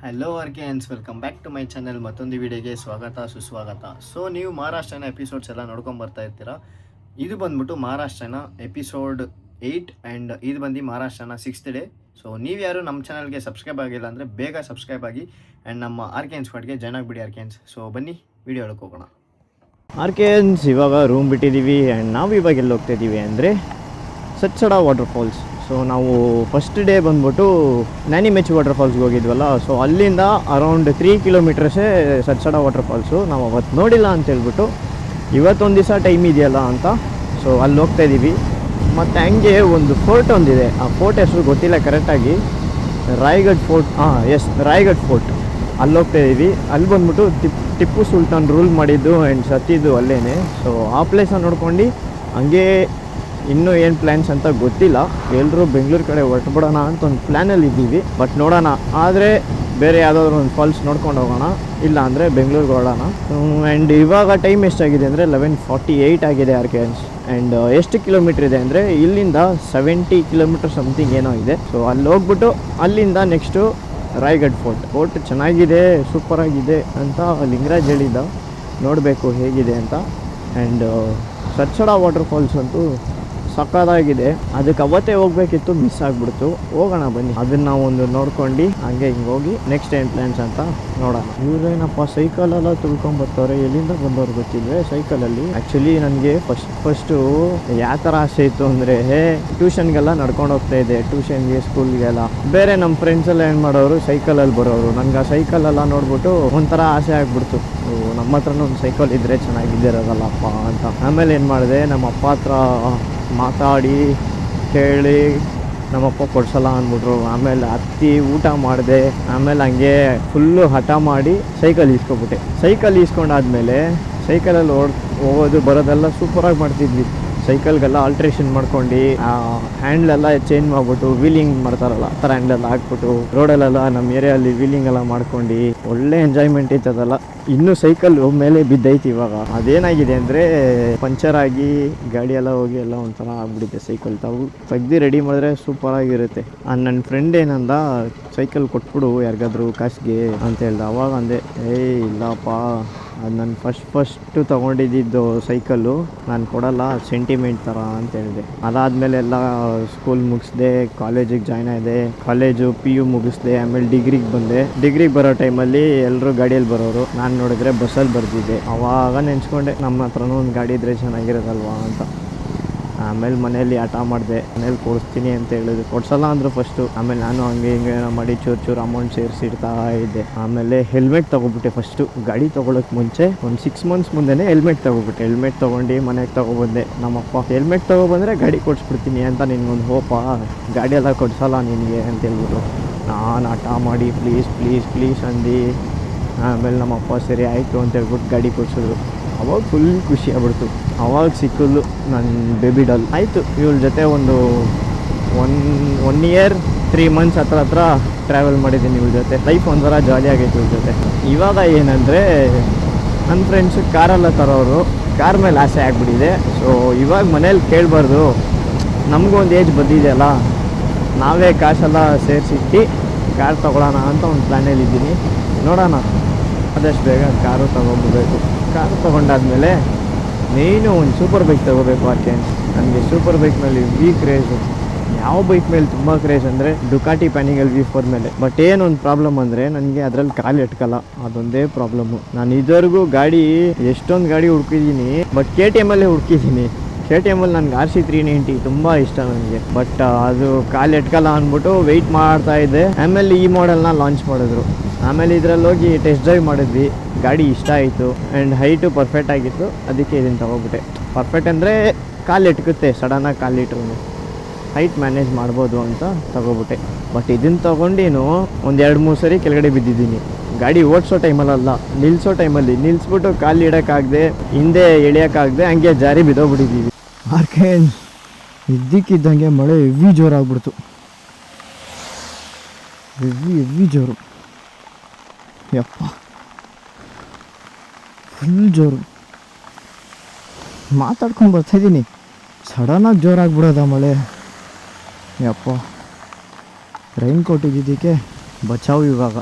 Hello ಆರ್ಕೆನ್ಸ್, welcome back to my channel. ಮತ್ತೊಂದು ವಿಡಿಯೋಗೆ ಸ್ವಾಗತ ಸುಸ್ವಾಗತ. ಸೊ ನೀವು ಮಹಾರಾಷ್ಟ್ರನ ಎಪಿಸೋಡ್ಸ್ ಎಲ್ಲ ನೋಡ್ಕೊಂಡು ಬರ್ತಾ ಇರ್ತೀರಾ. ಇದು ಬಂದ್ಬಿಟ್ಟು ಮಹಾರಾಷ್ಟ್ರನ ಎಪಿಸೋಡ್ 8 ಆ್ಯಂಡ್ ಇದು ಬಂದು ಮಹಾರಾಷ್ಟ್ರನ 6th ಡೇ. ಸೊ ನೀವು ಯಾರು ನಮ್ಮ ಚಾನಲ್ಗೆ ಸಬ್ಸ್ಕ್ರೈಬ್ ಆಗಿಲ್ಲ ಅಂದರೆ ಬೇಗ ಸಬ್ಸ್ಕ್ರೈಬ್ ಆಗಿ ಆ್ಯಂಡ್ ನಮ್ಮ ಆರ್ಕೆನ್ಸ್ ಸ್ಕ್ವಾಡ್ಗೆ ಜಾಯ್ನ್ ಆಗಿಬಿಡಿ ಆರ್ಕೆನ್ಸ್. ಸೊ ಬನ್ನಿ ವಿಡಿಯೋ ಒಳಗೆ ಹೋಗೋಣ. ಆರ್ಕೆನ್ಸ್ ಇವಾಗ ರೂಮ್ ಬಿಟ್ಟಿದ್ದೀವಿ ಆ್ಯಂಡ್ ನಾವು ಇವಾಗ ಎಲ್ಲಿ ಹೋಗ್ತಾಯಿದ್ದೀವಿ ಅಂದರೆ ಸತ್ಸಡ ವಾಟರ್ ಫಾಲ್ಸ್. ಸೊ ನಾವು ಫಸ್ಟ್ ಡೇ ಬಂದ್ಬಿಟ್ಟು ನ್ಯಾನಿಮೆಚ್ ವಾಟರ್ ಫಾಲ್ಸ್ಗೆ ಹೋಗಿದ್ವಲ್ಲ. ಸೊ ಅಲ್ಲಿಂದ ಅರೌಂಡ್ 3 ಕಿಲೋಮೀಟರ್ಸೇ ಸತ್ಸಡ ವಾಟರ್ ಫಾಲ್ಸು. ನಾವು ಅವತ್ತು ನೋಡಿಲ್ಲ ಅಂತೇಳ್ಬಿಟ್ಟು ಇವತ್ತೊಂದು ದಿವಸ ಟೈಮ್ ಇದೆಯಲ್ಲ ಅಂತ ಸೊ ಅಲ್ಲಿ ಹೋಗ್ತಾಯಿದ್ದೀವಿ. ಮತ್ತು ಹಂಗೆ ಒಂದು ಫೋರ್ಟ್ ಒಂದಿದೆ, ಆ ಫೋರ್ಟ್ ಹೆಸರು ಗೊತ್ತಿಲ್ಲ ಕರೆಕ್ಟಾಗಿ. Raigad fort, Raigad fort. ಅಲ್ಲಿ ಹೋಗ್ತಾಯಿದ್ದೀವಿ. ಅಲ್ಲಿ ಬಂದ್ಬಿಟ್ಟು ಟಿಪ್ಪು ಸುಲ್ತಾನ್ ರೂಲ್ ಮಾಡಿದ್ದು ಆ್ಯಂಡ್ ಸತ್ತಿದ್ದು ಅಲ್ಲೇ. ಸೊ ಆ ಪ್ಲೇಸನ್ನು ನೋಡ್ಕೊಂಡು ಹಂಗೆ ಇನ್ನೂ ಏನು ಪ್ಲ್ಯಾನ್ಸ್ ಅಂತ ಗೊತ್ತಿಲ್ಲ. ಎಲ್ಲರೂ ಬೆಂಗಳೂರು ಕಡೆ ಹೊರಟ್ಬಿಡೋಣ ಅಂತ ಒಂದು ಪ್ಲ್ಯಾನಲ್ಲಿ ಇದ್ದೀವಿ. ಬಟ್ ನೋಡೋಣ, ಆದರೆ ಬೇರೆ ಯಾವುದಾದ್ರೂ ಒಂದು ಫಾಲ್ಸ್ ನೋಡ್ಕೊಂಡು ಹೋಗೋಣ, ಇಲ್ಲ ಅಂದರೆ ಬೆಂಗಳೂರಿಗೆ ಹೊರಡೋಣ. ಆ್ಯಂಡ್ ಇವಾಗ ಟೈಮ್ ಎಷ್ಟಾಗಿದೆ ಅಂದರೆ 11:48 ಆಗಿದೆ ಆರ್ಕೆನ್ಸ್. ಆ್ಯಂಡ್ ಎಷ್ಟು ಕಿಲೋಮೀಟ್ರ್ ಇದೆ ಅಂದರೆ ಇಲ್ಲಿಂದ 70 ಕಿಲೋಮೀಟರ್ ಸಮಥಿಂಗ್ ಏನೋ ಇದೆ. ಸೊ ಅಲ್ಲಿ ಹೋಗ್ಬಿಟ್ಟು ಅಲ್ಲಿಂದ ನೆಕ್ಸ್ಟು ರಾಯ್ಗಢ್ ಫೋರ್ಟ್ ಚೆನ್ನಾಗಿದೆ, ಸೂಪರಾಗಿದೆ ಅಂತ ಲಿಂಗರಾಜ್ ಹೇಳಿದ್ದ. ನೋಡಬೇಕು ಹೇಗಿದೆ ಅಂತ. ಆ್ಯಂಡ್ ಸತ್ಸಡ ವಾಟರ್ ಫಾಲ್ಸ್ ಅಂತೂ ಸಕ್ಕತ್ತಾಗಿದೆ. ಅದಕ್ಕೆ ಅವತ್ತೇ ಹೋಗ್ಬೇಕಿತ್ತು, ಮಿಸ್ ಆಗಿಬಿಡ್ತು. ಹೋಗೋಣ ಬನ್ನಿ, ಅದನ್ನು ನಾವು ಒಂದು ನೋಡ್ಕೊಂಡು ಹಂಗೆ ಹಿಂಗೆ ಹೋಗಿ ನೆಕ್ಸ್ಟ್ ಏನು ಪ್ಲ್ಯಾನ್ಸ್ ಅಂತ ನೋಡೋಣ. ಇವರೇನಪ್ಪ ಸೈಕಲೆಲ್ಲ ತುಳ್ಕೊಂಬರ್ತಾರೆ, ಎಲ್ಲಿಂದ ಬಂದವ್ರು ಗೊತ್ತಿಲ್ವೇ ಸೈಕಲಲ್ಲಿ. ಆ್ಯಕ್ಚುಲಿ ನನಗೆ ಫಸ್ಟು ಯಾವ ಥರ ಆಸೆ ಇತ್ತು ಅಂದರೆ ಟ್ಯೂಷನ್ಗೆಲ್ಲ ನಡ್ಕೊಂಡು ಹೋಗ್ತಾ ಇದ್ದೆ, ಟ್ಯೂಷನ್ಗೆ ಸ್ಕೂಲ್ಗೆಲ್ಲ. ಬೇರೆ ನಮ್ಮ ಫ್ರೆಂಡ್ಸ್ ಎಲ್ಲ ಏನು ಮಾಡೋರು, ಸೈಕಲಲ್ಲಿ ಬರೋರು. ನನಗೆ ಆ ಸೈಕಲೆಲ್ಲ ನೋಡ್ಬಿಟ್ಟು ಒಂಥರ ಆಸೆ ಆಗ್ಬಿಡ್ತು, ನಮ್ಮ ಹತ್ರನೂ ಒಂದು ಸೈಕಲ್ ಇದ್ದರೆ ಚೆನ್ನಾಗಿದ್ದಿರೋದಲ್ಲಪ್ಪ ಅಂತ. ಆಮೇಲೆ ಏನು ಮಾಡಿದೆ, ನಮ್ಮ ಅಪ್ಪ ಹತ್ರ ಮಾತಾಡಿ ಕೇಳಿ ನಮ್ಮಪ್ಪ ಕೊಡ್ಸಲ್ಲ ಅಂದ್ಬಿಟ್ರು. ಆಮೇಲೆ ಹತ್ತಿ ಊಟ ಮಾಡಿದೆ. ಆಮೇಲೆ ಹಂಗೆ ಫುಲ್ಲು ಹಠ ಮಾಡಿ ಸೈಕಲ್ ಈಸ್ಕೊಬಿಟ್ಟೆ. ಸೈಕಲ್ ಈಸ್ಕೊಂಡಾದ್ಮೇಲೆ ಸೈಕಲಲ್ಲಿ ಹೋಗೋದು ಬರೋದೆಲ್ಲ ಸೂಪರಾಗಿ ಮಾಡ್ತಿದ್ವಿ. ಸೈಕಲ್ಗೆಲ್ಲ ಆಲ್ಟ್ರೇಷನ್ ಮಾಡ್ಕೊಂಡು ಹ್ಯಾಂಡ್ಲೆಲ್ಲ ಚೇಂಜ್ ಮಾಡಿಬಿಟ್ಟು ವೀಲಿಂಗ್ ಮಾಡ್ತಾರಲ್ಲ ಆ ಥರ ಹ್ಯಾಂಡ್ಲೆಲ್ಲ ಹಾಕ್ಬಿಟ್ಟು ರೋಡಲ್ಲೆಲ್ಲ ನಮ್ಮ ಏರಿಯಲ್ಲಿ ವೀಲಿಂಗ್ ಎಲ್ಲ ಮಾಡ್ಕೊಂಡು ಒಳ್ಳೆ ಎಂಜಾಯ್ಮೆಂಟ್ ಇರ್ತದಲ್ಲ. ಇನ್ನೂ ಸೈಕಲ್ ಮೇಲೆ ಬಿದ್ದೈತಿ ಇವಾಗ. ಅದೇನಾಗಿದೆ ಅಂದರೆ ಪಂಚರ್ ಆಗಿ ಗಾಡಿ ಎಲ್ಲ ಹೋಗಿ ಎಲ್ಲ ಒಂಥರ ಆಗ್ಬಿಟ್ಟಿದೆ. ಸೈಕಲ್ ತೆಗ್ದು ರೆಡಿ ಮಾಡಿದ್ರೆ ಸೂಪರಾಗಿರುತ್ತೆ. ನನ್ನ ಫ್ರೆಂಡ್ ಏನಂದ, ಸೈಕಲ್ ಕೊಟ್ಬಿಡು ಯಾರಿಗಾದ್ರೂ ಕಾಸಿಗೆ ಅಂತ ಹೇಳ್ದೆ. ಅವಾಗ ಅಂದೆ, ಇಲ್ಲಪ್ಪ, ಅದು ನಾನು ಫಸ್ಟು ತೊಗೊಂಡಿದ್ದು ಸೈಕಲ್ಲು, ನಾನು ಕೊಡಲ್ಲ, ಸೆಂಟಿಮೆಂಟ್ ಥರ ಅಂತ ಹೇಳಿದೆ. ಅದಾದಮೇಲೆ ಎಲ್ಲ ಸ್ಕೂಲ್ ಮುಗಿಸ್ದೆ, ಕಾಲೇಜಿಗೆ ಜಾಯ್ನ್ ಆಗಿದೆ. College PU ಮುಗಿಸ್ದೆ. ಆಮೇಲೆ ಡಿಗ್ರಿಗೆ ಬಂದೆ. ಡಿಗ್ರಿಗೆ ಬರೋ ಟೈಮಲ್ಲಿ ಎಲ್ಲರೂ ಗಾಡಿಯಲ್ಲಿ ಬರೋರು, ನಾನು ನೋಡಿದ್ರೆ ಬಸ್ಸಲ್ಲಿ ಬರ್ತಿದ್ದೆ. ಆವಾಗ ನೆನೆಸ್ಕೊಂಡೆ, ನಮ್ಮ ಹತ್ರನೂ ಒಂದು ಗಾಡಿ ಇದ್ದರೆ ಚೆನ್ನಾಗಿರೋದಲ್ವಾ ಅಂತ. ಆಮೇಲೆ ಮನೇಲಿ ಆಟ ಮಾಡಿದೆ, ಮನೇಲಿ ಕೊಡಿಸ್ತೀನಿ ಅಂತ ಹೇಳಿದ್ರು, ಕೊಡ್ಸಲ್ಲ ಅಂದರು ಫಸ್ಟು. ಆಮೇಲೆ ನಾನು ಹಂಗೆ ಹಿಂಗೆ ಮಾಡಿ ಚೂರು ಅಮೌಂಟ್ ಸೇರಿಸಿಡ್ತಾ ಇದ್ದೆ. ಆಮೇಲೆ ಹೆಲ್ಮೆಟ್ ತೊಗೊಬಿಟ್ಟೆ. ಫಸ್ಟು ಗಾಡಿ ತೊಗೊಳಕ್ಕೆ ಮುಂಚೆ ಒಂದು 6 ಮಂತ್ಸ್ ಮುಂದೆನೇ ಹೆಲ್ಮೆಟ್ ತೊಗೊಬಿಟ್ಟೆ. ಹೆಲ್ಮೆಟ್ ತೊಗೊಂಡು ಮನೆಗೆ ತೊಗೊಬಂದೆ. ನಮ್ಮಪ್ಪ ಹೆಲ್ಮೆಟ್ ತೊಗೊಬಂದರೆ ಗಾಡಿ ಕೊಡಿಸ್ಬಿಡ್ತೀನಿ ಅಂತ ನಿನ್ಗೊಂದು ಹೋಪಾ, ಗಾಡಿ ಎಲ್ಲ ಕೊಡಿಸಲ್ಲ ನಿನಗೆ ಅಂತ ಹೇಳ್ಬಿಟ್ಟು ನಾನು ಆಟ ಮಾಡಿ ಪ್ಲೀಸ್ ಅಂದು. ಆಮೇಲೆ ನಮ್ಮಪ್ಪ ಸರಿ ಆಯಿತು ಅಂತ ಹೇಳ್ಬಿಟ್ಟು ಗಾಡಿ ಕೊಡಿಸಿದ್ರು. ಅವಾಗ ಫುಲ್ ಖುಷಿ ಆಗ್ಬಿಡ್ತು. ಅವಾಗ ಸಿಕ್ಕಿದ್ಲು ನನ್ನ ಬೇಬಿ ಡಾಲ್. ಆಯಿತು, ಇವಳ ಜೊತೆ ಒಂದು 1 ಇಯರ್ 3 ಮಂತ್ಸ್ ಹತ್ರ ಟ್ರಾವೆಲ್ ಮಾಡಿದ್ದೀನಿ ಇವಳ ಜೊತೆ. ಲೈಫ್ ಒಂಥರ ಜಾಲಿ ಆಗೈತೆ ಇವಳ ಜೊತೆ. ಇವಾಗ ಏನಂದರೆ ನನ್ನ ಫ್ರೆಂಡ್ಸು ಕಾರೆಲ್ಲ ತರೋರು, ಕಾರ್ ಮೇಲೆ ಆಸೆ ಆಗಿಬಿಟ್ಟಿದೆ. ಸೊ ಇವಾಗ ಮನೇಲಿ ಕೇಳಬಾರ್ದು, ನಮಗೂ ಒಂದು ಏಜ್ ಬಂದಿದೆಯಲ್ಲ, ನಾವೇ ಕಾಸೆಲ್ಲ ಸೇರಿಸಿಟ್ಟು ಕಾರ್ ತೊಗೊಳ್ಳೋಣ ಅಂತ ಒಂದು ಪ್ಲ್ಯಾನಲ್ಲಿದ್ದೀನಿ. ನೋಡೋಣ, ಆದಷ್ಟು ಬೇಗ ಕಾರು ತೊಗೊಂಡ್ಬಿಡ್ಬೇಕು. ಕಾರು ತೊಗೊಂಡಾದ್ಮೇಲೆ ಮೇಯ್ನು ಒಂದು ಸೂಪರ್ ಬೈಕ್ ತೊಗೋಬೇಕು ಆರ್ಕೆನ್ಸ್. ನನಗೆ ಸೂಪರ್ ಬೈಕ್ ಮೇಲೆ ಕ್ರೇಜು. ಯಾವ ಬೈಕ್ ಮೇಲೆ ತುಂಬ ಕ್ರೇಜ್ ಅಂದರೆ ಡುಕಾಟಿ ಪ್ಯಾನಿಗಲ್ V4 ಮೇಲೆ. ಬಟ್ ಏನೊಂದು ಪ್ರಾಬ್ಲಮ್ ಅಂದರೆ ನನಗೆ ಅದರಲ್ಲಿ ಕಾಲು ಎಟ್ಕಲ್ಲ, ಅದೊಂದೇ ಪ್ರಾಬ್ಲಮ್ಮು. ನಾನು ಇದುವರೆಗೂ ಗಾಡಿ ಎಷ್ಟೊಂದು ಗಾಡಿ ಹುಡ್ಕಿದ್ದೀನಿ, ಬಟ್ KTM ಹುಡ್ಕಿದ್ದೀನಿ. KTM ನನಗೆ RC 390 ತುಂಬ ಇಷ್ಟ ನನಗೆ. ಬಟ್ ಅದು ಕಾಲು ಎಟ್ಕಲ್ಲ ಅಂದ್ಬಿಟ್ಟು ವೆಯ್ಟ್ ಮಾಡ್ತಾ ಇದ್ದೆ. ಆಮೇಲೆ ಈ ಮಾಡೆಲ್ನ ಲಾಂಚ್ ಮಾಡಿದ್ರು. ಆಮೇಲೆ ಇದರಲ್ಲಿ ಹೋಗಿ ಟೆಸ್ಟ್ ಡ್ರೈವ್ ಮಾಡಿದ್ವಿ. ಗಾಡಿ ಇಷ್ಟ ಆಯಿತು ಆ್ಯಂಡ್ ಹೈಟು ಪರ್ಫೆಕ್ಟ್ ಆಗಿತ್ತು. ಅದಕ್ಕೆ ಇದನ್ನು ತೊಗೊಬಿಟ್ಟೆ. ಪರ್ಫೆಕ್ಟ್ ಅಂದರೆ ಕಾಲು ಎಟ್ಕುತ್ತೆ, ಸಡನ್ನಾಗಿ ಕಾಲು ಇಟ್ರು ಹೈಟ್ ಮ್ಯಾನೇಜ್ ಮಾಡ್ಬೋದು ಅಂತ ತೊಗೊಬಿಟ್ಟೆ. ಬಟ್ ಇದನ್ನು ತೊಗೊಂಡೇನು ಒಂದು 2-3 ಸರಿ ಕೆಳಗಡೆ ಬಿದ್ದಿದ್ದೀನಿ. ಗಾಡಿ ಓಡಿಸೋ ಟೈಮಲ್ಲ, ನಿಲ್ಲಿಸೋ ಟೈಮಲ್ಲಿ ನಿಲ್ಲಿಸ್ಬಿಟ್ಟು ಕಾಲು ಇಡೋಕ್ಕಾಗದೆ, ಹಿಂದೆ ಎಳಿಯೋಕ್ಕಾಗದೆ ಹಂಗೆ ಜಾರಿ ಬಿದ್ದೋಗ್ಬಿಟ್ಟಿದ್ದೀವಿ. ಆರ್ಕೆನ್ ಇದ್ದಕ್ಕಿದ್ದಂಗೆ ಮಳೆ ಹೆವಿ ಜೋರಾಗ್ಬಿಡ್ತು. ಹೆವಿ ಜೋರು, ಯಪ್ಪ, ಫುಲ್ ಜೋರು. ಮಾತಾಡ್ಕೊಂಡು ಬರ್ತಾಯಿದ್ದೀನಿ, ಸಡನ್ನಾಗಿ ಜೋರಾಗ್ಬಿಡೋದ ಮಳೆ. ಯಪ್ಪ, ರೈನ್ ಕೋಟ್ ಇದ್ದಿದ್ದಕ್ಕೆ ಬಚಾವು ಇವಾಗ.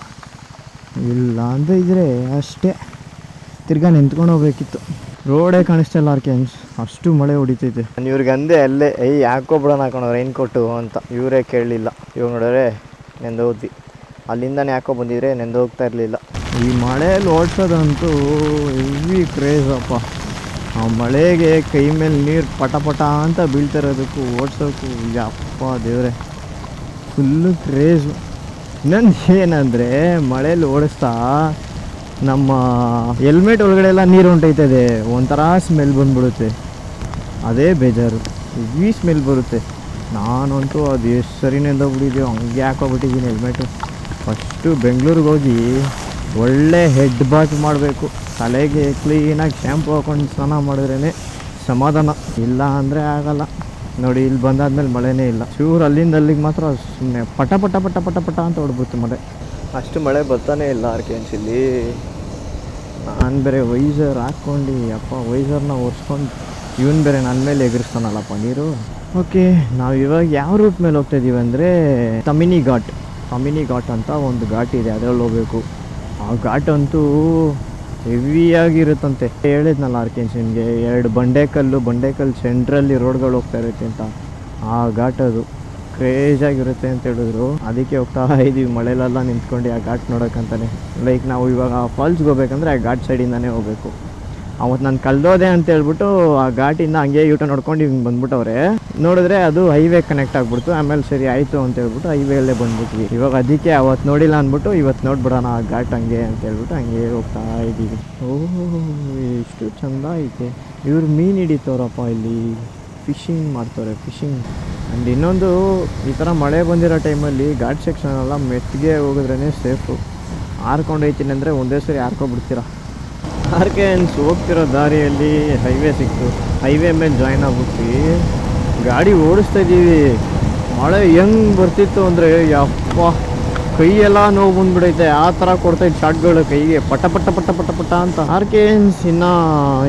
ಇಲ್ಲ ಅಂದರೆ ಇದ್ರೆ ಅಷ್ಟೇ ತಿರ್ಗಾ ನಿಂತ್ಕೊಂಡು ಹೋಗ್ಬೇಕಿತ್ತು. ರೋಡೇ ಕಾಣಿಸ್ತಾ ಇಲ್ಲ ಆರ್ಕೆನ್ಸ್, ಅಷ್ಟು ಮಳೆ ಹೊಡಿತೈತೆ. ನಾನು ಇವ್ರಿಗೆ ಅಂದೆ ಅಲ್ಲೇ ಯಾಕೊಬ್ಬಿಡೋಣ ಹಾಕೋಣ ರೈನ್ ಕೋಟು ಅಂತ, ಇವರೇ ಕೇಳಲಿಲ್ಲ. ಇವಾಗ ನೋಡಿದ್ರೆ ನೆಂದೋದ್ವಿ. ಅಲ್ಲಿಂದನೇ ಯಾಕೋ ಬಂದಿದ್ರೆ ನೆಂದೋಗ್ತಾ ಇರಲಿಲ್ಲ. ಈ ಮಳೆಯಲ್ಲಿ ಓಡಿಸೋದಂತೂ ಹೆವಿ ಕ್ರೇಜಪ್ಪ. ಆ ಮಳೆಗೆ ಕೈ ಮೇಲೆ ನೀರು ಪಟ ಪಟ ಅಂತ ಬೀಳ್ತಿರೋದಕ್ಕೂ ಓಡಿಸೋಕ್ಕೂ ಯಪ್ಪ ದೇವ್ರೆ ಫುಲ್ಲು ಕ್ರೇಜು. ಇನ್ನೊಂದು ಏನಂದರೆ ಮಳೇಲಿ ಓಡಿಸ್ತಾ ನಮ್ಮ ಹೆಲ್ಮೆಟ್ ಒಳಗಡೆ ಎಲ್ಲ ನೀರು ಹೊಂಟೈತದೆ, ಒಂಥರ ಸ್ಮೆಲ್ ಬಂದ್ಬಿಡುತ್ತೆ. ಅದೇ ಬೇಜಾರು, ಹೆವಿ ಸ್ಮೆಲ್ ಬರುತ್ತೆ. ನಾನಂತೂ ಅದು ಎಷ್ಟು ಸರಿ ನೆಂದೋಗ್ಬಿಟ್ಟಿದ್ದೀವಿ, ಹಂಗೆ ಹಾಕೋಗ್ಬಿಟ್ಟಿದ್ದೀನಿ ಹೆಲ್ಮೆಟು. ಫಸ್ಟು ಬೆಂಗಳೂರಿಗೆ ಹೋಗಿ ಒಳ್ಳೆ ಹೆಡ್ ಬಾತ್ ಮಾಡಬೇಕು, ತಲೆಗೆ ಕ್ಲೀನಾಗಿ ಶ್ಯಾಂಪು ಹಾಕೊಂಡು ಸ್ನಾನ ಮಾಡಿದ್ರೇ ಸಮಾಧಾನ. ಇಲ್ಲ ಅಂದರೆ ಆಗಲ್ಲ. ನೋಡಿ ಇಲ್ಲಿ ಬಂದಾದ್ಮೇಲೆ ಮಳೆನೇ ಇಲ್ಲ. ಚೂರು ಅಲ್ಲಿಂದ ಅಲ್ಲಿಗೆ ಮಾತ್ರ ಸುಮ್ಮನೆ ಪಟ ಪಟ ಪಟ ಪಟ ಪಟ ಅಂತ ಹೊಡ್ಬಿಡ್ತು ಮಳೆ. ಅಷ್ಟು ಮಳೆ ಬರ್ತಾನೆ ಇಲ್ಲ ಆರ್ಕೆನ್ಸ್ ಇಲ್ಲಿ. ನಾನು ಬೇರೆ ವೈಸರ್ ಹಾಕ್ಕೊಂಡು ಅಪ್ಪ ವೈಸರ್ನ ಒರೆಸ್ಕೊಂಡು ಇವನು ಬೇರೆ ನನ್ನ ಮೇಲೆ ಎಗರಿಸ್ತಾನಲ್ಲಪ್ಪ ನೀರು. ಓಕೆ, ನಾವು ಇವಾಗ ಯಾವ ರೂಟ್ ಮೇಲೆ ಹೋಗ್ತಾಯಿದ್ದೀವಿ ಅಂದರೆ ತಮಿನಿ ಘಾಟ್ ಅಂತ ಒಂದು ಘಾಟ್ ಇದೆ, ಅದರಲ್ಲಿ ಹೋಗ್ಬೇಕು. ಆ ಘಾಟ್ ಅಂತೂ ಹೆವಿಯಾಗಿರುತ್ತಂತೆ. ಹೇಳಿದ್ನಲ್ಲ ಆರ್ಕೆನ್ಸ್ ನಿಮಗೆ, 2 ಬಂಡೆಕಲ್ಲು ಸೆಂಟ್ರಲ್ಲಿ ರೋಡ್ಗಳು ಹೋಗ್ತಾ ಇರುತ್ತೆ ಅಂತ. ಆ ಘಾಟ್ ಅದು ಕ್ರೇಜಾಗಿರುತ್ತೆ ಅಂತ ಹೇಳಿದ್ರು. ಅದಕ್ಕೆ ಹೋಗ್ತಾ ಇದ್ದೀವಿ ಮಳೆಲೆಲ್ಲ ನಿಂತ್ಕೊಂಡು ಆ ಘಾಟ್ ನೋಡೋಕ್ಕಂತಾನೆ. ಲೈಕ್ ನಾವು ಇವಾಗ ಫಾಲ್ಸ್ಗೆ ಹೋಗ್ಬೇಕಂದ್ರೆ ಆ ಘಾಟ್ ಸೈಡಿಂದನೇ ಹೋಗಬೇಕು. ಅವತ್ತು ನಾನು ಕಳೆದೋದೆ ಅಂತ ಹೇಳ್ಬಿಟ್ಟು ಆ ಘಾಟಿಂದ ಹಂಗೆ ಯೂಟ ನೋಡ್ಕೊಂಡು ಹಿಂಗೆ ಬಂದ್ಬಿಟ್ಟವ್ರೆ. ನೋಡಿದ್ರೆ ಅದು ಹೈವೇ ಕನೆಕ್ಟ್ ಆಗಿಬಿಡ್ತು. ಆಮೇಲೆ ಸರಿ ಆಯಿತು ಅಂತ ಹೇಳ್ಬಿಟ್ಟು ಹೈವೇಲ್ಲೇ ಬಂದ್ಬಿಟ್ವಿ. ಇವಾಗ ಅದಕ್ಕೆ ಅವತ್ತು ನೋಡಿಲ್ಲ ಅಂದ್ಬಿಟ್ಟು ಇವತ್ತು ನೋಡ್ಬಿಡೋಣ ಆ ಘಾಟ್ ಹಂಗೆ ಅಂತ ಹೇಳ್ಬಿಟ್ಟು ಹಂಗೆ ಹೋಗ್ತಾ ಇದ್ದೀವಿ. ಓಹ್, ಎಷ್ಟು ಚೆಂದ ಐತೆ. ಇವ್ರು ಮೀನು ಹಿಡಿತವ್ರಪ್ಪ ಇಲ್ಲಿ, ಫಿಶಿಂಗ್ ಮಾಡ್ತವ್ರೆ, ಫಿಶಿಂಗ್. ಆ್ಯಂಡ್ ಇನ್ನೊಂದು, ಈ ಥರ ಮಳೆ ಬಂದಿರೋ ಟೈಮಲ್ಲಿ ಘಾಟ್ ಸೆಕ್ಷನೆಲ್ಲ ಮೆತ್ತಿಗೆ ಹೋಗಿದ್ರೇ ಸೇಫು. ಹಾರ್ಕೊಂಡು ಹೋಯ್ತೀನಿ ಅಂದರೆ ಒಂದೇ ಸರಿ ಹಾರ್ಕೊಬಿಡ್ತೀರ. ಆರ್ಕೆನ್ಸ್ ಹೋಗ್ತಿರೋ ದಾರಿಯಲ್ಲಿ ಹೈವೇ ಸಿಕ್ತು. ಹೈವೇ ಮೇಲೆ ಜಾಯ್ನ್ ಆಗ್ಬಿಟ್ವಿ, ಗಾಡಿ ಓಡಿಸ್ತಾ ಇದ್ದೀವಿ. ಮಳೆ ಹೆಂಗೆ ಬರ್ತಿತ್ತು ಅಂದರೆ ಯಪ್ಪ ಕೈಯೆಲ್ಲ ನೋವು ಬಂದ್ಬಿಡೈತೆ. ಆ ಥರ ಕೊಡ್ತಾಯಿತ್ತು ಶಾರ್ಟ್ಗಳು ಕೈಗೆ, ಪಟ ಪಟ ಪಟ ಪಟ ಪಟ ಅಂತ. ಆರ್ಕೆನ್ಸ್ ಇನ್ನೂ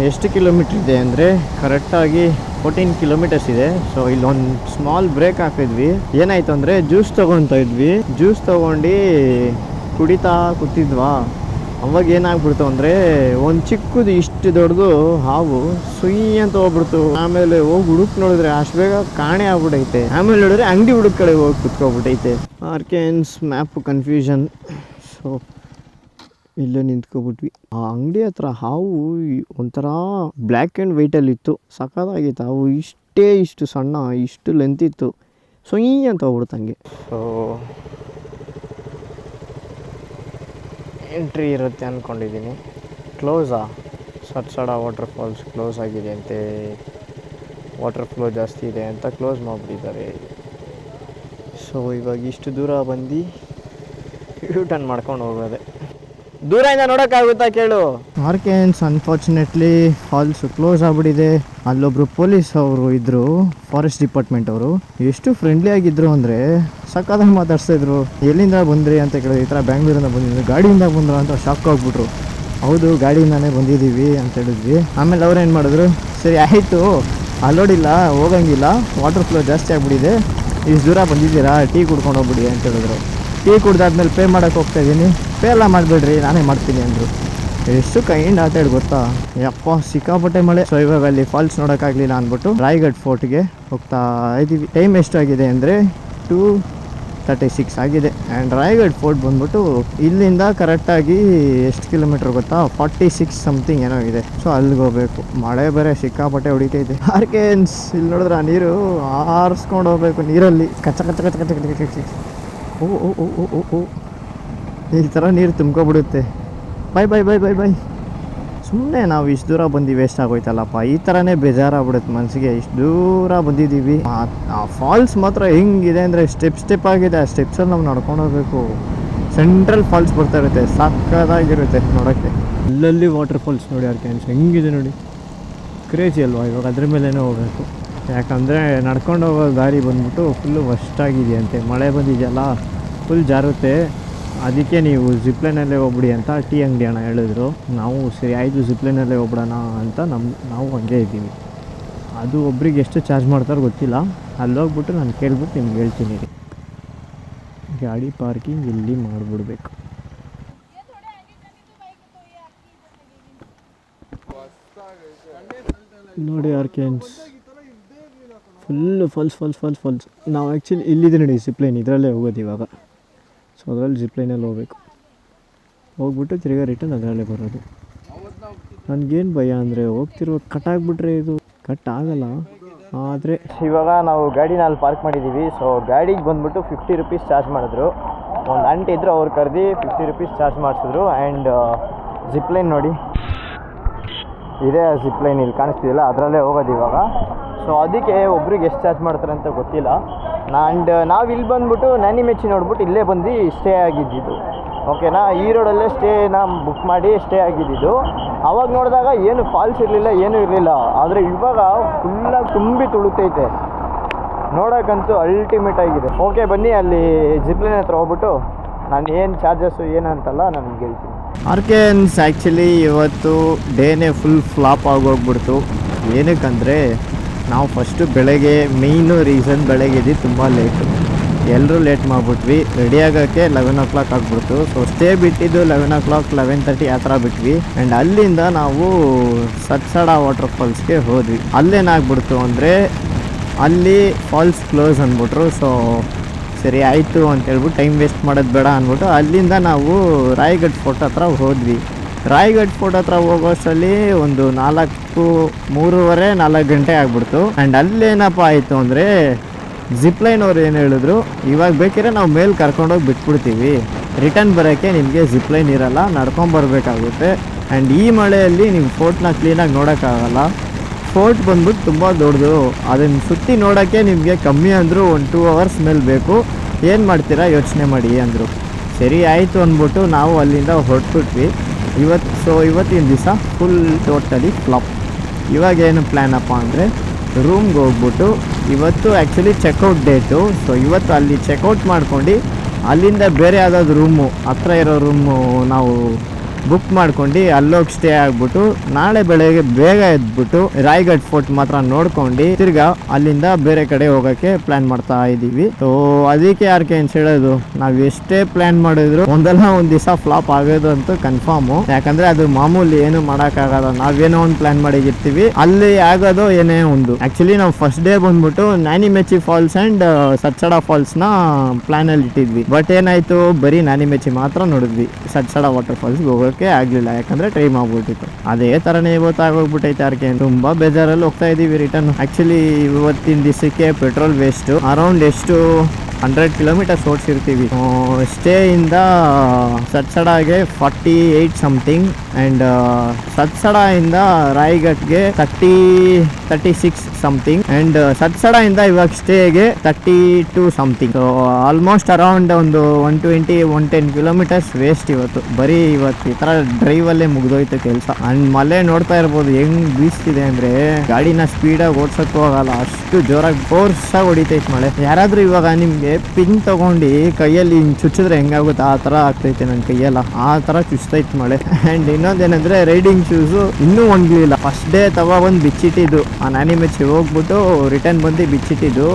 ಎಷ್ಟು ಕಿಲೋಮೀಟ್ರ್ ಇದೆ ಅಂದರೆ ಕರೆಕ್ಟಾಗಿ 14 ಕಿಲೋಮೀಟರ್ಸ್ ಇದೆ. ಸೊ ಇಲ್ಲೊಂದು ಸ್ಮಾಲ್ ಬ್ರೇಕ್ ಹಾಕಿದ್ವಿ. ಏನಾಯಿತು ಅಂದರೆ ಜ್ಯೂಸ್ ತೊಗೊತಾ ಇದ್ವಿ. ಜ್ಯೂಸ್ ತೊಗೊಂಡು ಕುಡಿತಾ ಕೂತಿದ್ವಾ, ಅವಾಗ ಏನಾಗ್ಬಿಡ್ತು ಅಂದರೆ ಒಂದು ಚಿಕ್ಕದು ಇಷ್ಟು ದೊಡ್ಡದು ಹಾವು ಸುಯ್ ಅಂತ ಹೋಗ್ಬಿಡ್ತು. ಆಮೇಲೆ ಹೋಗಿ ಹುಡುಕ್ ನೋಡಿದ್ರೆ ಅಷ್ಟು ಬೇಗ ಕಾಣೆ ಆಗ್ಬಿಟ್ಟೈತೆ. ಆಮೇಲೆ ನೋಡಿದ್ರೆ ಅಂಗಡಿ ಹುಡುಕ್ ಕಡೆ ಹೋಗಿ ಕುತ್ಕೊಬಿಟ್ಟೈತೆ. ಆರ್ಕೆನ್ಸ್ ಮ್ಯಾಪು ಕನ್ಫ್ಯೂಷನ್. ಸೊ ಇಲ್ಲೇ ನಿಂತ್ಕೊಬಿಟ್ವಿ. ಆ ಅಂಗಡಿ ಹತ್ರ ಹಾವು ಒಂಥರ ಬ್ಲ್ಯಾಕ್ ಆ್ಯಂಡ್ ವೈಟಲ್ಲಿತ್ತು, ಸಖತ್ತಾಗಿತ್ತು. ಹಾವು ಇಷ್ಟು ಸಣ್ಣ, ಇಷ್ಟು ಲೆಂತ್ ಇತ್ತು, ಸುಯ್ ಅಂತ ಹೋಗ್ಬಿಡ್ತು ಹಂಗೆ. ಸೊ ಎಂಟ್ರಿ ಇರುತ್ತೆ ಅಂದ್ಕೊಂಡಿದ್ದೀನಿ. ಕ್ಲೋಸಾ? ಸಡ್ಸಡ ವಾಟರ್ ಫಾಲ್ಸ್ ಕ್ಲೋಸ್ ಆಗಿದೆ ಅಂತೆ, ವಾಟರ್ ಫ್ಲೋ ಜಾಸ್ತಿ ಇದೆ ಅಂತ ಕ್ಲೋಸ್ ಮಾಡಿಬಿಟ್ಟಿದ್ದಾರೆ. ಸೊ ಇವಾಗ ಇಷ್ಟು ದೂರ ಬಂದು ಯೂ ಟರ್ನ್ ಮಾಡ್ಕೊಂಡು ಹೋಗೋದೆ. ದೂರದಿಂದ ನೋಡೋಕ್ಕಾಗುತ್ತಾ ಕೇಳು. ಆರ್ಕೆನ್ಸ್ ಅನ್ಫಾರ್ಚುನೇಟ್ಲಿ ಫಾಲ್ಸ್ ಕ್ಲೋಸ್ ಆಗಿಬಿಟ್ಟಿದೆ. ಅಲ್ಲೊಬ್ರು ಪೊಲೀಸ್ ಅವರು ಇದ್ದರು, ಫಾರೆಸ್ಟ್ ಡಿಪಾರ್ಟ್ಮೆಂಟ್ ಅವರು. ಎಷ್ಟು ಫ್ರೆಂಡ್ಲಿ ಆಗಿದ್ರು ಅಂದರೆ ಸಕ್ಕತ್ತಾಗಿ ಮಾತಾಡ್ಸ್ತಿದ್ರು. ಎಲ್ಲಿಂದ ಬಂದ್ರಿ ಅಂತ ಕೇಳಿದ್ರು. ಈ ಥರ ಬ್ಯಾಂಗ್ಳೂರಿಂದ ಬಂದಿದ್ರು. ಗಾಡಿಯಿಂದ ಬಂದ್ರು ಅಂತ ಶಾಕ್ ಆಗಿಬಿಟ್ರು. ಹೌದು ಗಾಡಿಯಿಂದಾನೇ ಬಂದಿದ್ದೀವಿ ಅಂತ ಹೇಳಿದ್ವಿ. ಆಮೇಲೆ ಅವ್ರು ಏನು ಮಾಡಿದ್ರು, ಸರಿ ಆಯಿತು ಅಲ್ಲೋಡಿಲ್ಲ ಹೋಗಂಗಿಲ್ಲ, ವಾಟರ್ ಫ್ಲೋ ಜಾಸ್ತಿ ಆಗಿಬಿಟ್ಟಿದೆ, ಇಷ್ಟು ದೂರ ಬಂದಿದ್ದೀರಾ, ಟೀ ಕುಡ್ಕೊಂಡು ಹೋಗ್ಬಿಡಿ ಅಂತ ಹೇಳಿದ್ರು. ಟೀ ಕುಡ್ದಾದ್ಮೇಲೆ ಪೇ ಮಾಡೋಕ್ಕೆ ಹೋಗ್ತಾಯಿದ್ದೀನಿ, ಪೇ ಎಲ್ಲ ಮಾಡಿಬಿಡ್ರಿ ನಾನೇ ಮಾಡ್ತೀನಿ ಅಂದರು. ಎಷ್ಟು ಕೈಂಡ್ ಆಟ ಹೇಳಿ ಗೊತ್ತಾ. ಯಪ್ಪ ಸಿಕ್ಕಾಪಟ್ಟೆ ಮಳೆ. ಸೊ ಇವಾಗ ಅಲ್ಲಿ ಫಾಲ್ಸ್ ನೋಡೋಕ್ಕಾಗಲಿಲ್ಲ ಅಂದ್ಬಿಟ್ಟು ರಾಯ್ಗಢ್ ಫೋರ್ಟ್ಗೆ ಹೋಗ್ತಾ ಇದ್ದೀವಿ. ಟೈಮ್ ಎಷ್ಟಾಗಿದೆ ಅಂದರೆ 2:36 ಆಗಿದೆ. ಆ್ಯಂಡ್ ರಾಯ್ಗಢ್ ಫೋರ್ಟ್ ಬಂದ್ಬಿಟ್ಟು ಇಲ್ಲಿಂದ ಕರೆಕ್ಟಾಗಿ ಎಷ್ಟು ಕಿಲೋಮೀಟ್ರ್ ಗೊತ್ತಾ, 46 ಸಮಥಿಂಗ್ ಏನೋ ಇದೆ. ಸೊ ಅಲ್ಲಿಗೆ ಹೋಗ್ಬೇಕು. ಮಳೆ ಬೇರೆ ಸಿಕ್ಕಾಪಟ್ಟೆ ಹೊಡಿತೈತೆ. ಆರ್ಕೆನ್ಸ್ ಇಲ್ಲಿ ನೋಡಿದ್ರೆ ಆ ನೀರು ಆರಿಸ್ಕೊಂಡು ಹೋಗ್ಬೇಕು ನೀರಲ್ಲಿ, ಕಚ್ಚ ಕಚ್ಚ ಕಚ್ಚ ಕಚ್ಚ ಕಚ್ಚ ಕಚ್ಚ. ಓ ಓ ಓ ಓ ಓ ಓ ಈ ಥರ ನೀರು ತುಂಬ್ಕೊಬಿಡುತ್ತೆ. Bye bye bye bye bye. ಸುಮ್ಮನೆ ನಾವು ಇಷ್ಟು ದೂರ ಬಂದು ವೇಸ್ಟ್ ಆಗೋಯ್ತಲ್ಲಪ್ಪ, ಈ ಥರನೇ ಬೇಜಾರಾಗ್ಬಿಡುತ್ತೆ ಮನಸ್ಸಿಗೆ. ಇಷ್ಟು ದೂರ ಬಂದಿದ್ದೀವಿ. ಆ ಫಾಲ್ಸ್ ಮಾತ್ರ ಹೆಂಗಿದೆ ಅಂದರೆ ಸ್ಟೆಪ್ ಆಗಿದೆ. ಆ ಸ್ಟೆಪ್ಸಲ್ಲಿ ನಾವು ನಡ್ಕೊಂಡು ಹೋಗ್ಬೇಕು. ಸೆಂಟ್ರಲ್ ಫಾಲ್ಸ್ ಬರ್ತಾ ಇರುತ್ತೆ, ಸಕ್ಕತ್ತಾಗಿರುತ್ತೆ ನೋಡೋಕ್ಕೆ. ಅಲ್ಲಲ್ಲಿ ವಾಟರ್ ಫಾಲ್ಸ್ ನೋಡಿ ಆರ್ಕೆನ್ಸ್ ಹೆಂಗಿದೆ ನೋಡಿ, ಕ್ರೇಜಿ ಅಲ್ವಾ. ಇವಾಗ ಅದ್ರ ಮೇಲೇ ಹೋಗಬೇಕು. ಯಾಕಂದರೆ ನಡ್ಕೊಂಡು ಹೋಗೋ ದಾರಿ ಬಂದ್ಬಿಟ್ಟು ಫುಲ್ಲು ವರ್ಸ್ಟಾಗಿದೆಯಂತೆ. ಮಳೆ ಬಂದಿದೆಯಲ್ಲ ಫುಲ್ ಜಾರುತ್ತೆ. ಅದಕ್ಕೆ ನೀವು ಜಿಪ್ಲೈನಲ್ಲೇ ಹೋಗ್ಬಿಡಿ ಅಂತ ಟೀ ಅಂಗಡಿ ಅಣ್ಣ ಹೇಳಿದ್ರು. ನಾವು ಸರಿ ಆಯಿತು ಜಿಪ್ಲೈನಲ್ಲೇ ಹೋಗ್ಬಿಡೋಣ ಅಂತ ನಾವು ಹಂಗೆ ಇದ್ದೀವಿ. ಅದು ಒಬ್ರಿಗೆ ಎಷ್ಟು ಚಾರ್ಜ್ ಮಾಡ್ತಾರೋ ಗೊತ್ತಿಲ್ಲ. ಅಲ್ಲಿ ಹೋಗ್ಬಿಟ್ಟು ನಾನು ಕೇಳ್ಬಿಟ್ಟು ನಿಮ್ಗೆ ಹೇಳ್ತೀನಿ. ಗಾಡಿ ಪಾರ್ಕಿಂಗ್ ಇಲ್ಲಿ ಮಾಡಿಬಿಡ್ಬೇಕು. ನೋಡಿ ಆರ್ಕೆನ್ಸ್ ಫುಲ್ಲು ಫಾಲ್ಸ್. ನಾವು ಆ್ಯಕ್ಚುಲಿ ಇಲ್ಲಿದೆ ನೋಡಿ ಜಿಪ್ಲೈನ್, ಇದರಲ್ಲೇ ಹೋಗೋದು ಇವಾಗ. ಸೊ ಅದರಲ್ಲಿ ಜಿಪ್ಲೈನಲ್ಲಿ ಹೋಗ್ಬೇಕು, ಹೋಗ್ಬಿಟ್ಟು ತಿರ್ಗಾ ರಿಟರ್ನ್ ಅದರಲ್ಲೇ ಬರೋದು. ನನಗೇನು ಭಯ ಅಂದರೆ ಹೋಗ್ತಿರೋ ಕಟ್ ಆಗಿಬಿಟ್ರೆ ಇದು ಕಟ್ ಆಗಲ್ಲ. ಆದರೆ ಇವಾಗ ನಾವು ಗಾಡಿನ ಅಲ್ಲಿ ಪಾರ್ಕ್ ಮಾಡಿದ್ದೀವಿ. ಸೊ ಗಾಡಿಗೆ ಬಂದುಬಿಟ್ಟು 50 ರುಪೀಸ್ ಚಾರ್ಜ್ ಮಾಡಿದ್ರು. ಒಂದು ಆಂಟಿ ಇದ್ದರು, ಅವ್ರು ಕರೆದು 50 ರುಪೀಸ್ ಚಾರ್ಜ್ ಮಾಡಿಸಿದ್ರು. ಆ್ಯಂಡ್ ಜಿಪ್ಲೈನ್ ನೋಡಿ, ಇದೇ ಜಿಪ್ಲೈನ್ ಇಲ್ಲಿ ಕಾಣಿಸ್ತಿದೆಯಲ್ಲ, ಅದರಲ್ಲೇ ಹೋಗೋದು ಇವಾಗ. ಸೊ ಅದಕ್ಕೆ ಒಬ್ರಿಗೆ ಎಷ್ಟು ಚಾರ್ಜ್ ಮಾಡ್ತಾರೆ ಅಂತ ಗೊತ್ತಿಲ್ಲ. ಆ್ಯಂಡ್ ನಾವು ಇಲ್ಲಿ ಬಂದುಬಿಟ್ಟು ನ್ಯಾನಿಮೆಚ್ಚಿ ನೋಡ್ಬಿಟ್ಟು ಇಲ್ಲೇ ಬಂದು ಸ್ಟೇ ಆಗಿದ್ದಿದ್ದು, ಓಕೆನಾ. ಈ ರೋಡಲ್ಲೇ ಸ್ಟೇನ ಬುಕ್ ಮಾಡಿ ಸ್ಟೇ ಆಗಿದ್ದಿದ್ದು. ಅವಾಗ ನೋಡಿದಾಗ ಏನು ಫಾಲ್ಸ್ ಇರಲಿಲ್ಲ, ಏನೂ ಇರಲಿಲ್ಲ. ಆದರೆ ಇವಾಗ ಫುಲ್ಲಾಗಿ ತುಂಬಿ ತುಳುತ್ತೈತೆ, ನೋಡೋಕ್ಕಂತೂ ಅಲ್ಟಿಮೇಟ್ ಆಗಿದೆ. ಓಕೆ ಬನ್ನಿ, ಅಲ್ಲಿ ಜಿಪ್ಲೈನ್ ಹತ್ರ ಹೋಗ್ಬಿಟ್ಟು ನಾನು ಏನು ಚಾರ್ಜಸ್ಸು ಏನಂತಲ್ಲ ನನಗೆ ಹೇಳ್ತೀನಿ. ಆರ್ಕೆನ್ಸ್ ಆ್ಯಕ್ಚುಲಿ ಇವತ್ತು ಡೇನೇ ಫುಲ್ ಫ್ಲಾಪ್ ಆಗೋಗ್ಬಿಡ್ತು. ಏನಕ್ಕಂದರೆ ನಾವು ಫಸ್ಟು ಬೆಳಗ್ಗೆ ಮೇಯ್ನು ರೀಸನ್ ಬೆಳಗ್ಗೆ ತುಂಬ ಲೇಟು, ಎಲ್ಲರೂ ಲೇಟ್ ಮಾಡಿಬಿಟ್ವಿ. ರೆಡಿ ಆಗೋಕ್ಕೆ 11 o'clock ಆಗಿಬಿಡ್ತು. ಸೊ ಸ್ಟೇ ಬಿಟ್ಟಿದ್ದು 11 o'clock 11:30 ಆ ಥರ ಬಿಟ್ವಿ. ಆ್ಯಂಡ್ ಅಲ್ಲಿಂದ ನಾವು ಸತ್ಸಡ ವಾಟರ್ ಫಾಲ್ಸ್ಗೆ ಹೋದ್ವಿ. ಅಲ್ಲೇನಾಗ್ಬಿಡ್ತು ಅಂದರೆ ಅಲ್ಲಿ ಫಾಲ್ಸ್ ಕ್ಲೋಸ್ ಅಂದ್ಬಿಟ್ರು. ಸೊ ಸರಿ ಆಯಿತು ಅಂತೇಳ್ಬಿಟ್ಟು ಟೈಮ್ ವೇಸ್ಟ್ ಮಾಡೋದು ಬೇಡ ಅಂದ್ಬಿಟ್ಟು ಅಲ್ಲಿಂದ ನಾವು ರಾಯಗಢ ಫೋರ್ಟ್ ಹತ್ರ ಹೋದ್ವಿ. ರಾಯಗಢ ಫೋರ್ಟ್ ಹತ್ರ ಹೋಗೋಷ್ಟರಲ್ಲಿ ಒಂದು 3:30-4 ಗಂಟೆ ಆಗಿಬಿಡ್ತು. ಆ್ಯಂಡ್ ಅಲ್ಲೇನಪ್ಪ ಆಯಿತು ಅಂದರೆ ಜಿಪ್ಲೈನ್ ಅವ್ರು ಏನು ಹೇಳಿದ್ರು, ಇವಾಗ ಬೇಕಿದ್ರೆ ನಾವು ಮೇಲೆ ಕರ್ಕೊಂಡೋಗಿ ಬಿಟ್ಬಿಡ್ತೀವಿ, ರಿಟರ್ನ್ ಬರೋಕ್ಕೆ ನಿಮಗೆ ಜಿಪ್ಲೈನ್ ಇರಲ್ಲ, ನಡ್ಕೊಂಬರ್ಬೇಕಾಗುತ್ತೆ. ಆ್ಯಂಡ್ ಈ ಮಳೆಯಲ್ಲಿ ನೀವು ಫೋರ್ಟ್ನ ಕ್ಲೀನಾಗಿ ನೋಡೋಕ್ಕಾಗಲ್ಲ. ಫೋರ್ಟ್ ಬಂದ್ಬಿಟ್ಟು ತುಂಬ ದೊಡ್ಡದು, ಅದನ್ನು ಸುತ್ತಿ ನೋಡೋಕ್ಕೆ ನಿಮಗೆ ಕಮ್ಮಿ ಅಂದರೂ 1-2 hours ಮೇಲೆ ಬೇಕು. ಏನು ಮಾಡ್ತೀರಾ ಯೋಚನೆ ಮಾಡಿ ಅಂದರು. ಸರಿ ಆಯಿತು ಅಂದ್ಬಿಟ್ಟು ನಾವು ಅಲ್ಲಿಂದ ಹೊರಟ್ಬಿಟ್ವಿ ಇವತ್ತಿನ ದಿವಸ ಫುಲ್ ಟೋಟಲಿ ಫ್ಲಾಪ್. ಇವಾಗ ಏನು ಪ್ಲ್ಯಾನಪ್ಪ ಅಂದರೆ ರೂಮ್ಗೆ ಹೋಗ್ಬಿಟ್ಟು, ಇವತ್ತು ಆ್ಯಕ್ಚುಲಿ ಚೆಕ್ಔಟ್ ಡೇಟು. ಸೊ ಇವತ್ತು ಅಲ್ಲಿ ಚೆಕ್ಔಟ್ ಮಾಡ್ಕೊಂಡು ಅಲ್ಲಿಂದ ಬೇರೆ ಯಾವುದಾದ್ರು ರೂಮು ಹತ್ರ ಇರೋ ರೂಮು ನಾವು ಬುಕ್ ಮಾಡ್ಕೊಂಡು ಅಲ್ಲೋಗಿ ಸ್ಟೇ ಆಗಿಬಿಟ್ಟು ನಾಳೆ ಬೆಳಗ್ಗೆ ಬೇಗ ಎದ್ಬಿಟ್ಟು ರಾಯಗಢ ಫೋರ್ಟ್ ಮಾತ್ರ ನೋಡ್ಕೊಂಡು ತಿರ್ಗಾ ಅಲ್ಲಿಂದ ಬೇರೆ ಕಡೆ ಹೋಗೋಕ್ಕೆ ಪ್ಲ್ಯಾನ್ ಮಾಡ್ತಾ ಇದ್ದೀವಿ. ಸೊ ಅದಕ್ಕೆ ಆರ್ಕೆನ್ಸ್ ಹೇಳೋದು, ನಾವು ಎಷ್ಟೇ ಪ್ಲ್ಯಾನ್ ಮಾಡಿದ್ರು ಒಂದಲ್ಲ ಒಂದು ದಿವಸ ಫ್ಲಾಪ್ ಆಗೋದು ಅಂತೂ ಕನ್ಫರ್ಮು. ಯಾಕಂದರೆ ಅದು ಮಾಮೂಲಿ ಏನು ಮಾಡೋಕ್ಕಾಗಲ್ಲ, ನಾವೇನೋ ಒಂದು ಪ್ಲ್ಯಾನ್ ಮಾಡಿರ್ತೀವಿ, ಅಲ್ಲಿ ಆಗೋದು ಏನೇ ಒಂದು. ಆ್ಯಕ್ಚುಲಿ ನಾವು ಫಸ್ಟ್ ಡೇ ಬಂದ್ಬಿಟ್ಟು ನ್ಯಾನಿಮೆಚ್ಚಿ ಫಾಲ್ಸ್ ಆ್ಯಂಡ್ ಸತ್ಸಡ ಫಾಲ್ಸ್ನ ಪ್ಲ್ಯಾನಲ್ಲಿ ಇಟ್ಟಿದ್ವಿ. ಬಟ್ ಏನಾಯಿತು, ಬರೀ ನ್ಯಾನಿಮೆಚ್ಚಿ ಮಾತ್ರ ನೋಡಿದ್ವಿ, ಸತ್ಸಡ ವಾಟರ್ ಫಾಲ್ಸ್ಗೆ ಹೋಗೋಕ್ಕೆ ಆಗಲಿಲ್ಲ, ಯಾಕಂದರೆ ಟೈಮ್ ಆಗ್ಬಿಟ್ಟಿತ್ತು. ಅದೇ ಥರನೇ ಇವತ್ತು ಆಗೋಗ್ಬಿಟ್ಟೈತೆ. ಯಾಕೆ ತುಂಬ ಬೇಜಾರಲ್ಲಿ ಹೋಗ್ತಾ ಇದ್ದೀವಿ ರಿಟರ್ನ್. ಆ್ಯಕ್ಚುಲಿ ಇವತ್ತಿನ ದಿವಸಕ್ಕೆ ಪೆಟ್ರೋಲ್ ವೇಸ್ಟು. ಅರೌಂಡ್ ಎಷ್ಟು 100 kilometers ಓಡಿಸಿರ್ತೀವಿ. ಸ್ಟೇಯಿಂದ ಸತ್ಸಡಾಗೆ 48 ಸಮಥಿಂಗ್ ಆ್ಯಂಡ್ ಸತ್ಸಡಾಯಿಂದ ರಾಯಗಢ್ಗೆ 36 ಸಮಥಿಂಗ್ ಆ್ಯಂಡ್ ಸತ್ಸಡಾಯಿಂದ ಇವಾಗ ಸ್ಟೇಗೆ 32 ಸಮಥಿಂಗ್. ಸೊ ಆಲ್ಮೋಸ್ಟ್ ಅರೌಂಡ್ ಒಂದು 120-110 kilometers ವೇಸ್ಟ್ ಇವತ್ತು. ಬರೀ ಇವತ್ತು ಈ ಥರ ಡ್ರೈವಲ್ಲೇ ಮುಗಿದೋಯ್ತು ಕೆಲಸ. ಆ್ಯಂಡ್ ಮಳೆ ನೋಡ್ತಾ ಇರ್ಬೋದು ಹೆಂಗ್ ಬೀಸ್ತಿದೆ ಅಂದರೆ ಗಾಡಿನ ಸ್ಪೀಡಾಗಿ ಓಡ್ಸೋಕ್ಕೂ ಆಗಲ್ಲ, ಅಷ್ಟು ಜೋರಾಗಿ ಫೋರ್ಸಾಗಿ ಹೊಡಿತೈತೆ ಮಳೆ. ಯಾರಾದರೂ ಇವಾಗ ನಿಮಗೆ ಪಿನ್ ತಗೊಂಡು ಕೈಯಲ್ಲಿ ಹಿಂಗೆ ಚುಚ್ಚಿದ್ರೆ ಹೆಂಗಾಗುತ್ತೆ ಆ ಥರ ಆಗ್ತೈತೆ ನನ್ನ ಕೈಯೆಲ್ಲ, ಆ ಥರ ಚುಚ್ತೈತೆ ಮಳೆ. ಆ್ಯಂಡ್ ಇನ್ನೊಂದೇನೆಂದರೆ ರೈಡಿಂಗ್ ಶೂಸು ಇನ್ನೂ ಒಣಗಲಿಲ್ಲ. ಫಸ್ಟ್ ಡೇ ಬಂದು ಬಿಚ್ಚಿಟ್ಟಿದ್ದು, ಆ ನ್ಯಾನಿಮೆಚ್ಚಿ ಹೋಗ್ಬಿಟ್ಟು ರಿಟರ್ನ್ ಬಂದು ಬಿಚ್ಚಿಟ್ಟಿದ್ದು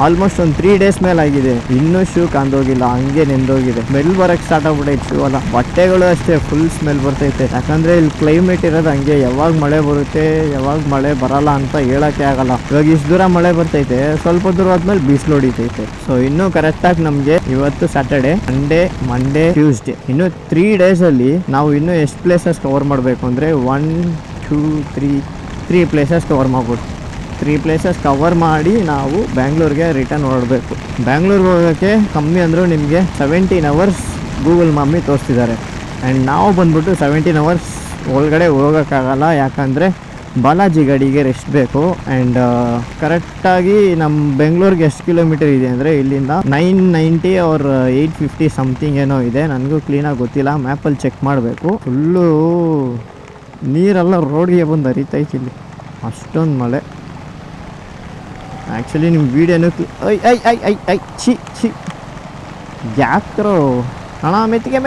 ಆಲ್ಮೋಸ್ಟ್ ಒಂದು 3 days ಮೇಲೆ ಆಗಿದೆ, ಇನ್ನೂ ಶೂ ಕಾಂದೋಗಿಲ್ಲ, ಹಂಗೆ ನೆಂದೋಗಿದೆ. ಸ್ಮೆಲ್ ಬರೋಕ್ಕೆ ಸ್ಟಾರ್ಟ್ ಆಗ್ಬಿಟ್ಟೈತೆ ಶೂ ಅಲ್ಲ. ಬಟ್ಟೆಗಳು ಅಷ್ಟೇ ಫುಲ್ ಸ್ಮೆಲ್ ಬರ್ತೈತೆ. ಯಾಕಂದರೆ ಇಲ್ಲಿ ಕ್ಲೈಮೇಟ್ ಇರೋದು ಹಂಗೆ, ಯಾವಾಗ ಮಳೆ ಬರುತ್ತೆ ಯಾವಾಗ ಮಳೆ ಬರಲ್ಲ ಅಂತ ಹೇಳೋಕ್ಕೆ ಆಗಲ್ಲ. ಇವಾಗ ಇಷ್ಟು ದೂರ ಮಳೆ ಬರ್ತೈತೆ, ಸ್ವಲ್ಪ ದೂರ ಆದ್ಮೇಲೆ ಬಿಸಿಲು ಹೊಡಿತೈತೆ. ಸೊ ಇನ್ನೂ ಕರೆಕ್ಟಾಗಿ ನಮಗೆ ಇವತ್ತು ಸ್ಯಾಟರ್ಡೆ, ಸಂಡೇ, ಮಂಡೇ, ಟ್ಯೂಸ್ಡೇ, ಇನ್ನು 3 daysಲ್ಲಿ ನಾವು ಇನ್ನೂ ಎಷ್ಟು ಪ್ಲೇಸಸ್ ಕವರ್ ಮಾಡಬೇಕು ಅಂದರೆ 1, 2, 3 ಪ್ಲೇಸಸ್ ಕವರ್ ಮಾಡ್ಬೋದು. 3 places ಕವರ್ ಮಾಡಿ ನಾವು ಬ್ಯಾಂಗ್ಳೂರಿಗೆ ರಿಟರ್ನ್ ಹೊರಡಬೇಕು. ಬ್ಯಾಂಗ್ಳೂರ್ಗೆ ಹೋಗೋಕ್ಕೆ ಕಮ್ಮಿ ಅಂದರೂ ನಿಮಗೆ 17 hours ಗೂಗಲ್ ಮಾಮಿ ತೋರಿಸ್ತಿದ್ದಾರೆ. ಆ್ಯಂಡ್ ನಾವು ಬಂದ್ಬಿಟ್ಟು 17 hours ಒಳಗಡೆ ಹೋಗೋಕ್ಕಾಗಲ್ಲ, ಯಾಕಂದರೆ ಬಾಲಾಜಿ ಗಾಡಿಗೆ ರೆಸ್ಟ್ ಬೇಕು. ಆ್ಯಂಡ್ ಕರೆಕ್ಟಾಗಿ ನಮ್ಮ ಬೆಂಗಳೂರಿಗೆ ಎಷ್ಟು ಕಿಲೋಮೀಟರ್ ಇದೆ ಅಂದರೆ ಇಲ್ಲಿಂದ 990 or 850 ಸಮಥಿಂಗ್ ಏನೋ ಇದೆ, ನನಗೂ ಕ್ಲೀನಾಗಿ ಗೊತ್ತಿಲ್ಲ, ಮ್ಯಾಪಲ್ಲಿ ಚೆಕ್ ಮಾಡಬೇಕು. ಫುಲ್ಲು ನೀರೆಲ್ಲ ರೋಡ್ಗೆ ಬಂದು ಹರಿತೈತಿ ಇಲ್ಲಿ, ಅಷ್ಟೊಂದು ಮಳೆ. ಆ್ಯಕ್ಚುಲಿ ನಿಮ್ಮ ವೀಡಿಯೋನು ಛಿ ಯಾಕ್ರೋ ಅಣ್ಣ ಮೆತ್ತಿಗೆ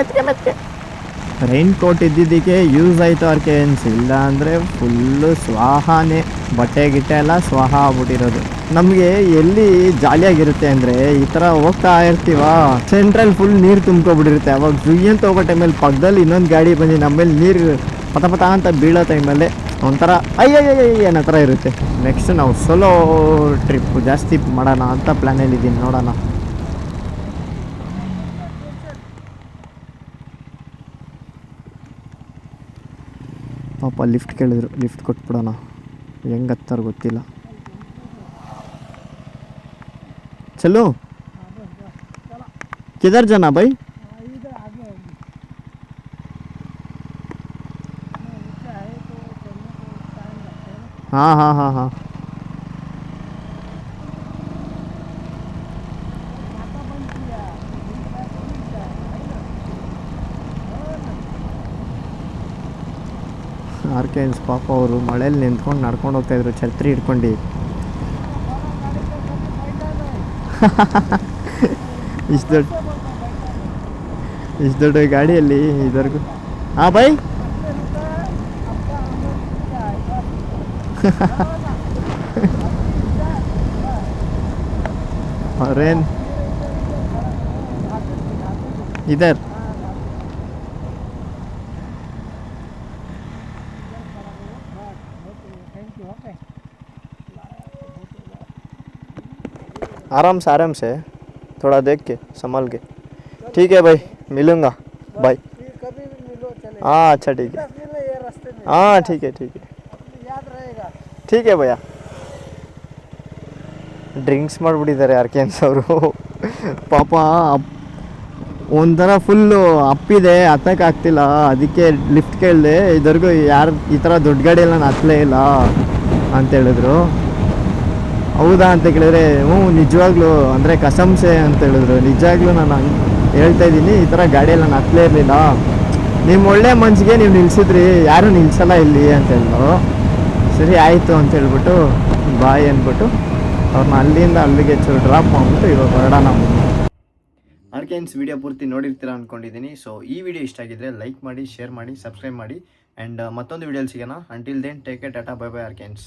ರೈನ್ ಕೋಟ್ ಇದ್ದಿದ್ದಕ್ಕೆ ಯೂಸ್ ಆಯಿತು ಆರ್ಕೆನ್ಸ್, ಇಲ್ಲ ಅಂದರೆ ಫುಲ್ಲು ಸ್ವಾಹಾನೇ, ಬಟ್ಟೆ ಗಿಟ್ಟೆ ಎಲ್ಲ ಸ್ವಾಹ ಆಗ್ಬಿಟ್ಟಿರೋದು. ನಮಗೆ ಎಲ್ಲಿ ಜಾಲಿಯಾಗಿರುತ್ತೆ ಅಂದರೆ ಈ ಥರ ಹೋಗ್ತಾ ಇರ್ತೀವ, ಸೆಂಟ್ರಲ್ ಫುಲ್ ನೀರು ತುಂಬ್ಕೊಬಿಟ್ಟಿರುತ್ತೆ. ಅವಾಗ ಜುಯ್ಯಂತ ಹೋಗೋ ಟೈಮಲ್ಲಿ ಪಕ್ಕದಲ್ಲಿ ಇನ್ನೊಂದು ಗಾಡಿ ಬಂದು ನಮ್ಮಲ್ಲಿ ನೀರು ಪತ ಅಂತ ಬೀಳೋ ಟೈಮಲ್ಲೇ ಒಂಥರ ಅಯ್ಯಯ್ಯ ಅನ್ನೋ ಥರ ಇರುತ್ತೆ. ನೆಕ್ಸ್ಟ್ ನಾವು ಸೋಲೋ ಟ್ರಿಪ್ ಜಾಸ್ತಿ ಮಾಡೋಣ ಅಂತ ಪ್ಲ್ಯಾನಲ್ಲಿದ್ದೀನಿ, ನೋಡೋಣ. ಪಾಪ ಲಿಫ್ಟ್ ಕೇಳಿದ್ರು, ಲಿಫ್ಟ್ ಕೊಟ್ಬಿಡೋಣ. ಹೆಂಗೆ ಹತ್ತಾರ ಗೊತ್ತಿಲ್ಲ. ಚಲೋ किधर जाना भाई? हाँ हाँ हाँ हाँ ಆರ್ಕೆನ್ಸ್ ಪಾಪ ಅವರು ಮಳೆಯಲ್ಲಿ ನಿಂತ್ಕೊಂಡು ನಡ್ಕೊಂಡು ಹೋಗ್ತಾಯಿದ್ರು ಛತ್ರಿ ಹಿಡ್ಕೊಂಡು. ಇಷ್ಟು ದೊಡ್ಡ ಗಾಡಿಯಲ್ಲಿ ಇದುವರೆಗೂ. ಹಾಂ ಬೈ ಅವ್ರೇನು ಇದರ್ आराम से थोड़ा देख के संभाल के. ठीक है भाई, मिलूँगा. बाय. हाँ अच्छा ठीक है. हाँ ठीक है ठीक है भैया. ಡ್ರಿಂಕ್ಸ್ ಮಾಡಿಬಿಟ್ಟಿದ್ದಾರೆ ಆರ್ಕೆನ್ಸ್ ಅವರು. ಪಾಪ ಒಂಥರ ಫುಲ್ಲು ಅಪ್ಪಿದೆ, ಹತ್ತಕ್ಕಾಗ್ತಿಲ್ಲ. ಅದಕ್ಕೆ ಲಿಫ್ಟ್ ಕೇಳಿದೆ. ಇದುವರೆಗೂ ಯಾರು ಈ ಥರ ದೊಡ್ಡ ಗಾಡಿಯೆಲ್ಲ ನಾನು ಹತ್ತಲೇ ಇಲ್ಲ ಅಂತ ಹೇಳಿದ್ರು. ಹೌದಾ ಅಂತ ಕೇಳಿದ್ರೆ ಹ್ಞೂ ನಿಜವಾಗ್ಲೂ ಅಂದರೆ ಕಸಮ್ಸೆ ಅಂತ ಹೇಳಿದ್ರು. ನಿಜವಾಗ್ಲೂ ನಾನು ಹೇಳ್ತಾ ಇದ್ದೀನಿ, ಈ ಥರ ಗಾಡಿಯಲ್ಲಿ ನಾನು ಹತ್ತಲೇ ಇರಲಿಲ್ಲ. ನಿಮ್ಮ ಒಳ್ಳೆ ಮನಸ್ಸಿಗೆ ನೀವು ನಿಲ್ಲಿಸಿದ್ರಿ, ಯಾರೂ ನಿಲ್ಲಿಸಲ್ಲ ಇಲ್ಲಿ ಅಂತ ಹೇಳಿದ್ರು. ಸರಿ ಆಯಿತು ಅಂತ ಹೇಳ್ಬಿಟ್ಟು ಬಾಯ್ ಅಂದ್ಬಿಟ್ಟು ಅವ್ರನ್ನ ಅಲ್ಲಿಂದ ಅಲ್ಲಿಗೆ ಚೂರು ಡ್ರಾಪ್ ಮಾಡಿಬಿಟ್ಟು ಇವಾಗ ಹೊರಡೋಣ. ಆರ್ಕೆನ್ಸ್ ವಿಡಿಯೋ ಪೂರ್ತಿ ನೋಡಿರ್ತೀರ ಅಂದ್ಕೊಂಡಿದ್ದೀನಿ. ಸೊ ಈ ವಿಡಿಯೋ ಇಷ್ಟ ಆಗಿದ್ರೆ ಲೈಕ್ ಮಾಡಿ, ಶೇರ್ ಮಾಡಿ, ಸಬ್ಸ್ಕ್ರೈಬ್ ಮಾಡಿ. ಆ್ಯಂಡ್ ಮತ್ತೊಂದು ವಿಡಿಯೋಲಿ ಸಿಗೋಣ. ಅಂಟಿಲ್ ದೆನ್ ಟೇಕ್ ಕೇರ್, ಟಾಟಾ, ಬೈ ಬೈ ಆರ್ಕೆನ್ಸ್.